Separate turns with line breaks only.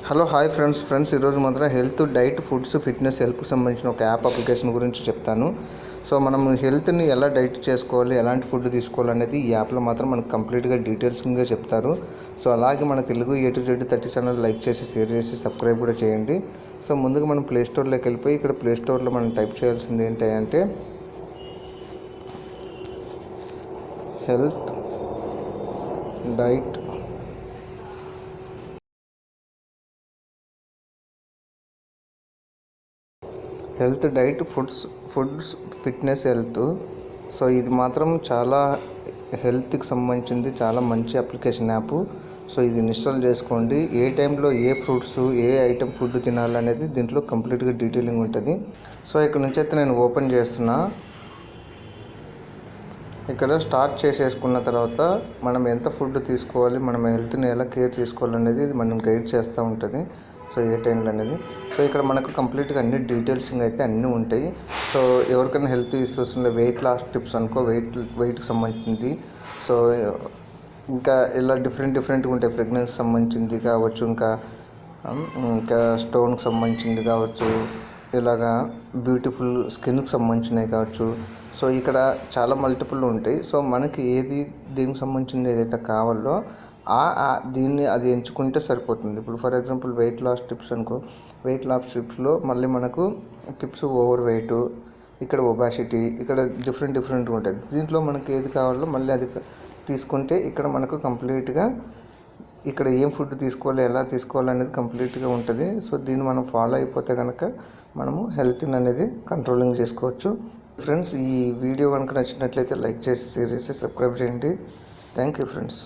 Hello hi friends ఈరోజు మాత్రం health diet foods fitness హెల్త్కి సంబంధించిన ఒక యాప్ అప్లికేషన్ గురించి చెప్తాను. సో మనం హెల్త్ని ఎలా డైట్ చేసుకోవాలి, ఎలాంటి ఫుడ్ తీసుకోవాలనేది ఈ యాప్లో మాత్రం మనకు కంప్లీట్గా డీటెయిల్స్గా చెప్తారు. సో అలాగే మన Telugu A to Z 30 channel like చేసి షేర్ చేసి సబ్స్క్రైబ్ కూడా చేయండి. సో ముందుగా మనం ప్లేస్టోర్లోకి వెళ్ళిపోయి ఇక్కడ ప్లేస్టోర్లో మనం టైప్ చేయాల్సింది ఏంటంటే health diet foods fitness health. So ఇది మాత్రం చాలా హెల్త్కి సంబంధించింది, చాలా మంచి అప్లికేషన్ యాప్. సో ఇది ఇన్స్టాల్ చేసుకోండి. ఏ టైంలో ఏ ఫ్రూట్స్ ఏ ఐటెం ఫుడ్ తినాలనేది దీంట్లో కంప్లీట్గా డీటెయిలింగ్ ఉంటుంది. సో ఇక్కడ నుంచి అయితే నేను ఓపెన్ చేస్తున్నా. ఇక్కడ స్టార్ట్ చేసేసుకున్న తర్వాత మనం ఎంత ఫుడ్ తీసుకోవాలి, మనం హెల్త్ని ఎలా కేర్ తీసుకోవాలనేది ఇది మనం గైడ్ చేస్తూ ఉంటుంది. సో ఏ టైంలో అనేది. సో ఇక్కడ మనకు కంప్లీట్గా అన్ని డీటెయిల్స్ అయితే అన్నీ ఉంటాయి. సో ఎవరికైనా హెల్త్ ఇష్యూస్ ఉండే వెయిట్ లాస్ టిప్స్ అనుకో, వెయిట్కి సంబంధించింది. సో ఇంకా ఇలా డిఫరెంట్గా ఉంటాయి. ప్రెగ్నెన్సీ సంబంధించింది కావచ్చు, ఇంకా స్టోన్కి సంబంధించింది కావచ్చు, ఇలాగా బ్యూటిఫుల్ స్కిన్కి సంబంధించినవి కావచ్చు. సో ఇక్కడ చాలా మల్టిపుల్ ఉంటాయి. సో మనకి దీనికి సంబంధించింది ఏదైతే కావాలో దీన్ని అది ఎంచుకుంటే సరిపోతుంది. ఇప్పుడు for example weight loss tips అనుకో, వెయిట్ లాస్ టిప్స్లో మళ్ళీ మనకు టిప్స్ ఓవర్ వెయిట్, ఇక్కడ ఒబాసిటీ, ఇక్కడ డిఫరెంట్గా ఉంటాయి. దీంట్లో మనకి ఏది కావాలో మళ్ళీ అది తీసుకుంటే ఇక్కడ మనకు కంప్లీట్గా ఇక్కడ ఏం ఫుడ్ తీసుకోవాలి, ఎలా తీసుకోవాలి అనేది కంప్లీట్గా ఉంటుంది. సో దీన్ని మనం ఫాలో అయిపోతే కనుక మనము హెల్త్ని అనేది కంట్రోలింగ్ చేసుకోవచ్చు. ఫ్రెండ్స్, ఈ వీడియో కనుక నచ్చినట్లయితే లైక్ చేసి షేర్ చేసి సబ్స్క్రైబ్ చేయండి. Thank you friends.